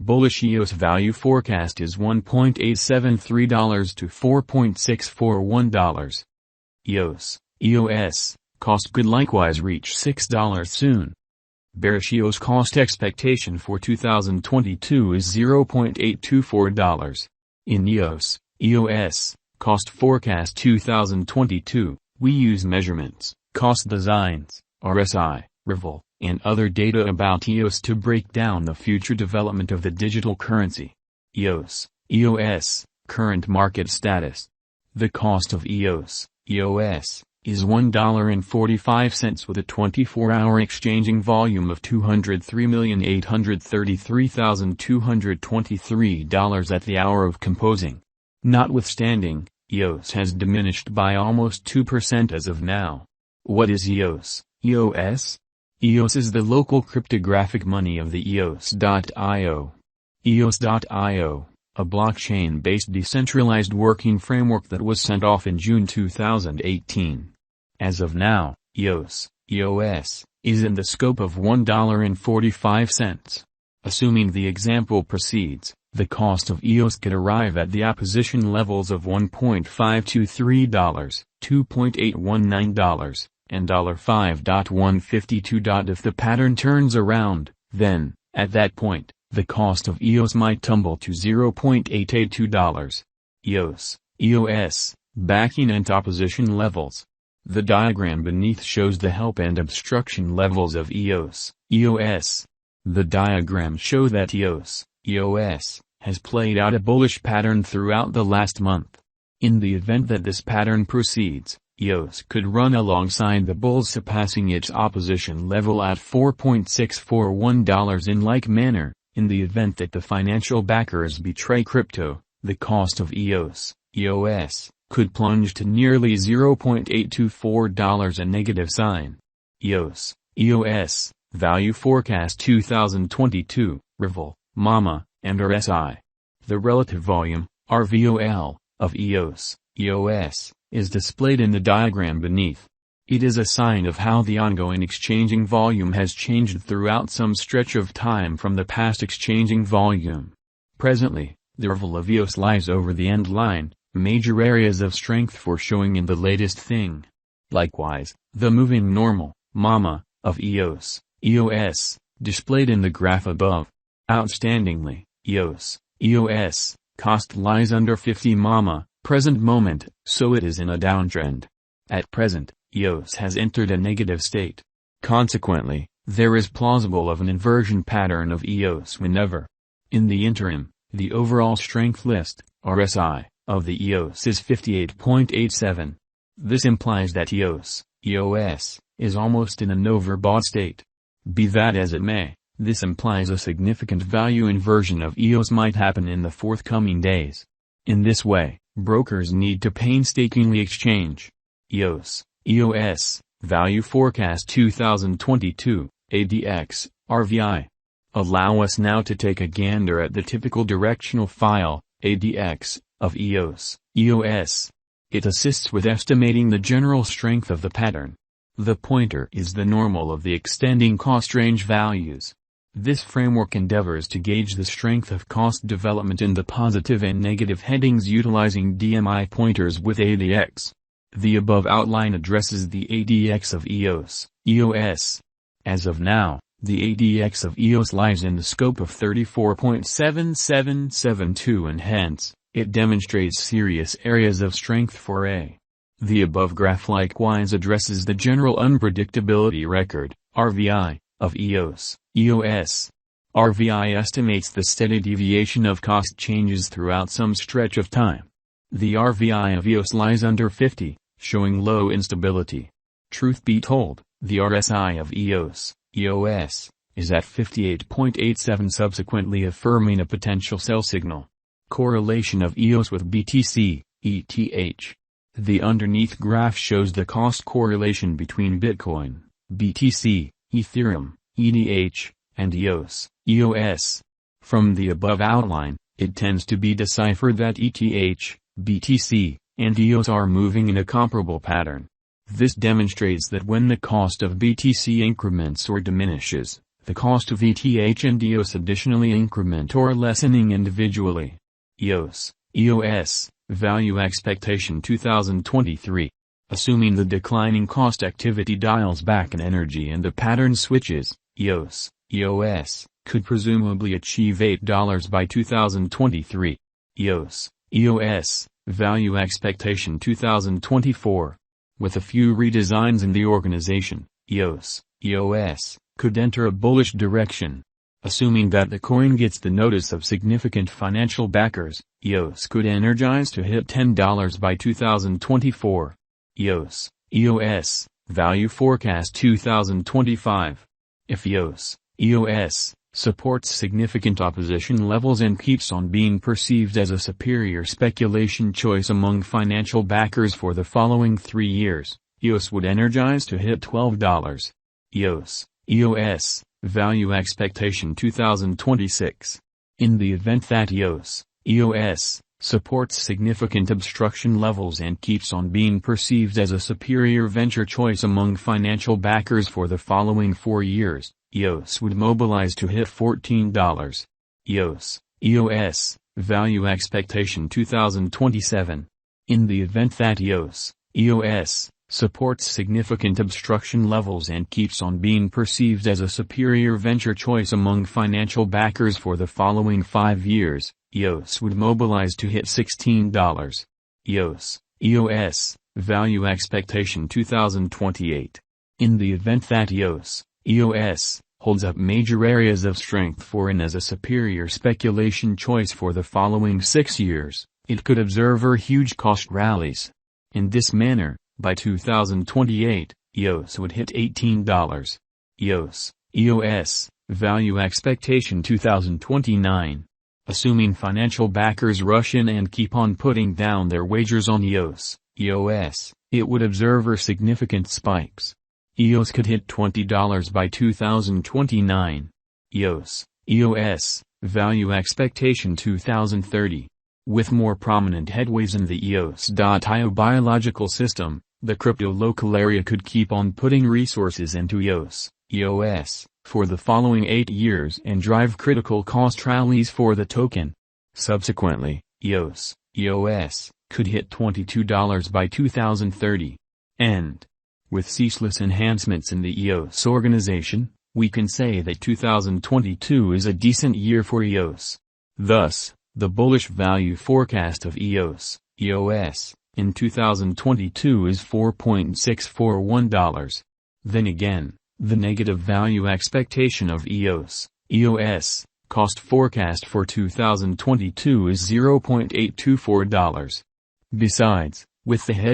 Bullish EOS value forecast is $1.873 to $4.641. EOS cost could likewise reach $6 soon. Bearish EOS cost expectation for 2022 is $0.824. In EOS cost forecast 2022, we use measurements, cost designs, RSI, REvil, and other data about EOS to break down the future development of the digital currency. EOS current market status. The cost of EOS is $1.45 with a 24-hour exchanging volume of $203,833,223 at the hour of composing. Notwithstanding, EOS has diminished by almost 2% as of now. What is EOS? EOS is the local cryptographic money of the EOS.io. EOS.io, a blockchain-based decentralized working framework that was sent off in June 2018. As of now, EOS is in the scope of $1.45. Assuming the example proceeds, the cost of EOS could arrive at the opposition levels of $1.523, $2.819, and $5.152. If the pattern turns around, then, at that point, the cost of EOS might tumble to $0.882. EOS, backing and opposition levels. The diagram beneath shows the help and obstruction levels of EOS. The diagram shows that EOS has played out a bullish pattern throughout the last month. In the event that this pattern proceeds, EOS could run alongside the bulls, surpassing its opposition level at $4.641. In like manner, in the event that the financial backers betray crypto, the cost of EOS could plunge to nearly $0.824, a negative sign. EOS value forecast 2022, REvil, MAMA, and RSI. The relative volume, RVOL, of EOS is displayed in the diagram beneath. It is a sign of how the ongoing exchanging volume has changed throughout some stretch of time from the past exchanging volume. Presently, the RVOL of EOS lies over the end line, major areas of strength for showing in the latest thing. Likewise, the moving normal, MAMA, of EOS, displayed in the graph above. Outstandingly, EOS cost lies under 50 MAMA, present moment, so it is in a downtrend. At present, EOS has entered a negative state. Consequently, there is plausible of an inversion pattern of EOS whenever. In the interim, the overall strength list, RSI, of the EOS is 58.87. This implies that EOS is almost in an overbought state. Be that as it may, this implies a significant value inversion of EOS might happen in the forthcoming days. In this way, brokers need to painstakingly exchange. EOS value forecast 2022, ADX, RVI. Allow us now to take a gander at the typical directional file, ADX, of EOS. It assists with estimating the general strength of the pattern. The pointer is the normal of the extending cost range values. This framework endeavors to gauge the strength of cost development in the positive and negative headings utilizing DMI pointers with ADX. The above outline addresses the ADX of EOS. As of now, the ADX of EOS lies in the scope of 34.7772 and hence, it demonstrates serious areas of strength for A. The above graph likewise addresses the general unpredictability record, RVI, of EOS. RVI estimates the steady deviation of cost changes throughout some stretch of time. The RVI of EOS lies under 50, showing low instability. Truth be told, the RSI of EOS is at 58.87, subsequently affirming a potential sell signal. Correlation of EOS with BTC, ETH. The underneath graph shows the cost correlation between Bitcoin, BTC, Ethereum, ETH, and EOS. From the above outline, it tends to be deciphered that ETH, BTC, and EOS are moving in a comparable pattern. This demonstrates that when the cost of BTC increments or diminishes, The cost of ETH and EOS additionally increment or lessening individually. EOS, Value Expectation 2023. Assuming the declining cost activity dials back in energy and the pattern switches, EOS could presumably achieve $8 by 2023. EOS, Value Expectation 2024. With a few redesigns in the organization, EOS could enter a bullish direction. Assuming that the coin gets the notice of significant financial backers, EOS could energize to hit $10 by 2024. EOS, Value Forecast 2025. If EOS supports significant opposition levels and keeps on being perceived as a superior speculation choice among financial backers for the following 3 years, EOS would energize to hit $12. EOS, Value Expectation 2026. In the event that EOS supports significant obstruction levels and keeps on being perceived as a superior venture choice among financial backers for the following 4 years, EOS would mobilize to hit $14. EOS, Value Expectation 2027. In the event that EOS supports significant obstruction levels and keeps on being perceived as a superior venture choice among financial backers for the following 5 years, EOS would mobilize to hit $16. EOS, Value Expectation 2028. In the event that EOS holds up major areas of strength for and as a superior speculation choice for the following 6 years, it could observe huge cost rallies. In this manner, by 2028, EOS would hit $18. EOS, Value Expectation 2029. Assuming financial backers rush in and keep on putting down their wagers on EOS, it would observe significant spikes. EOS could hit $20 by 2029. EOS, Value Expectation 2030. With more prominent headways in the EOS.io biological system, the crypto local area could keep on putting resources into EOS for the following 8 years and drive critical cost rallies for the token. Subsequently, EOS could hit $22 by 2030. And, with ceaseless enhancements in the EOS organization, we can say that 2022 is a decent year for EOS. Thus, the bullish value forecast of EOS in 2022 is $4.641. Then again, the negative value expectation of EOS cost forecast for 2022 is $0.824. Besides, with the head